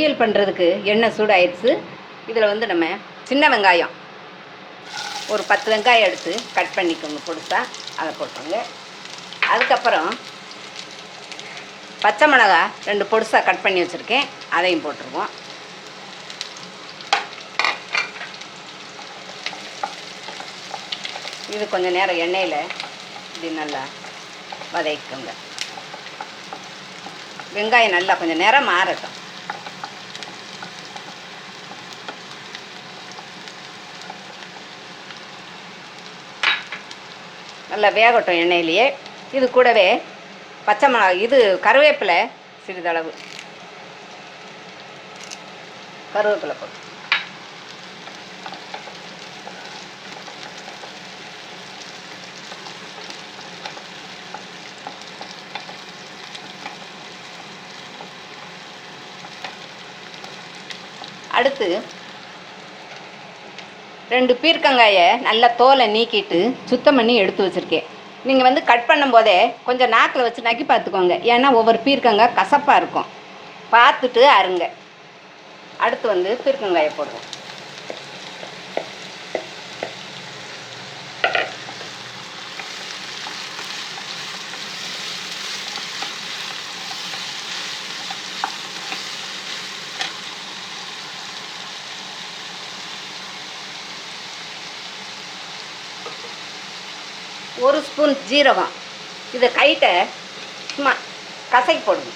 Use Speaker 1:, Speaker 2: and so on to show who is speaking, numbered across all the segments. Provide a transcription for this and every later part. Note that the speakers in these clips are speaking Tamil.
Speaker 1: பொரியல் பண்ணுறதுக்கு எண்ணெய் சூடாயிடுச்சு. இதில் வந்து நம்ம சின்ன வெங்காயம் ஒரு 10 வெங்காயம் எடுத்து கட் பண்ணிக்கோங்க பொடிசா. அதை போட்டுருங்க. அதுக்கப்புறம் பச்சை மிளகா 2 பொடிசா கட் பண்ணி வச்சுருக்கேன், அதையும் போட்டுருவோம். இது கொஞ்சம் நேரம் எண்ணெயில் இப்படி நல்லா வதக்கிக்கோங்க. வெங்காயம் நல்லா கொஞ்சம் நேரம் மாறட்டும். நல்லா வேகட்டும் எண்ணெயிலேயே. இது கூடவே பச்சை மிளகா, இது கருவேப்பிலை சிறிதளவு கருவேப்பிலை போட்டு அடுத்து 2 பீர்க்கங்காயை நல்லா தோலை நீக்கிட்டு சுத்தம் பண்ணி எடுத்து வச்சுருக்கேன். நீங்கள் வந்து கட் பண்ணும்போதே கொஞ்சம் நாக்கில் வச்சு நக்கி பார்த்துக்கோங்க, ஏன்னா ஒவ்வொரு பீர்க்கங்காய் கசப்பாக இருக்கும். பார்த்துட்டு அருங்க. அடுத்து வந்து பீர்க்கங்காயை போடுவோம். ஒரு ஸ்பூன் ஜீரகம், இதை கைட்டை சும்மா கசக்கி போடுங்க.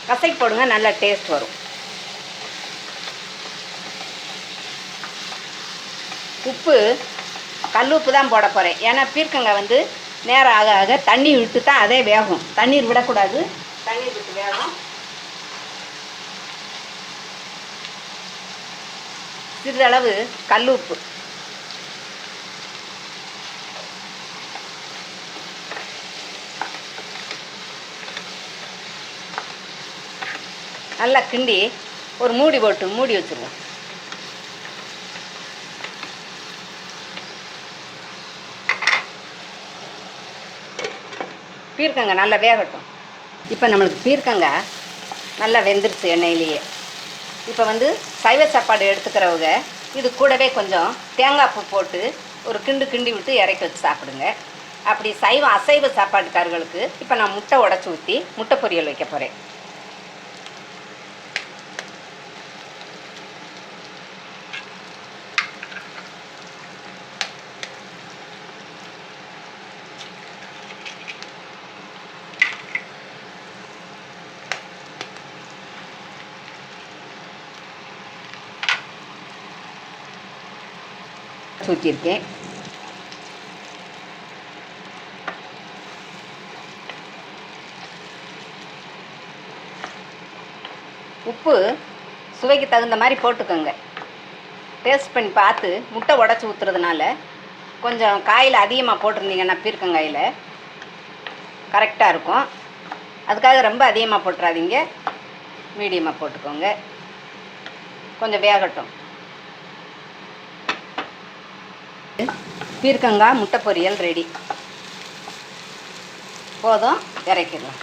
Speaker 1: கசக்கி போடுங்க, நல்லா டேஸ்ட் வரும். உப்பு கல் உப்பு தான் போட போகிறேன், ஏன்னா பீர்க்கங்காய் வந்து நேரம் ஆக ஆக தண்ணி விட்டு தான் அதே வேகும். தண்ணீர் விடக்கூடாது, தண்ணீர் விட்டு வேகும். சிறிதளவு கல் உப்பு, நல்லா கிண்டி ஒரு மூடி போட்டு மூடி வச்சுருவோம். பீர்க்கங்காய் நல்லா வேகட்டும். இப்போ நம்மளுக்கு பீர்க்கங்காய் நல்லா வெந்துருச்சு எண்ணெயிலேயே. இப்போ வந்து சைவ சாப்பாடு எடுத்துக்கிறவங்க இது கூடவே கொஞ்சம் தேங்காய் பூ போட்டு ஒரு கிண்டி விட்டு இறக்கி வச்சு சாப்பிடுங்க. அப்படி அசைவ சாப்பாட்டுக்காரர்களுக்கு இப்போ நான் முட்டை உடச்சி ஊற்றி முட்டை பொரியல் வைக்க போகிறேன். ஊற்றிருக்கேன். உப்பு சுவைக்கு தகுந்த மாதிரி போட்டுக்கோங்க. டேஸ்ட் பண்ணி பார்த்து முட்டை உடச்சி ஊற்றுறதுனால கொஞ்சம் காயில் அதிகமாக போட்டிருந்தீங்கன்னா பீர்க்கங்காயில் கரெக்டாக இருக்கும். அதுக்காக ரொம்ப அதிகமாக போட்டுறாதீங்க, மீடியமாக போட்டுக்கோங்க. கொஞ்சம் வேகட்டும். பீர்க்கங்காய் முட்டை பொரியல் ரெடி. போதும், இறக்கிடலாம்.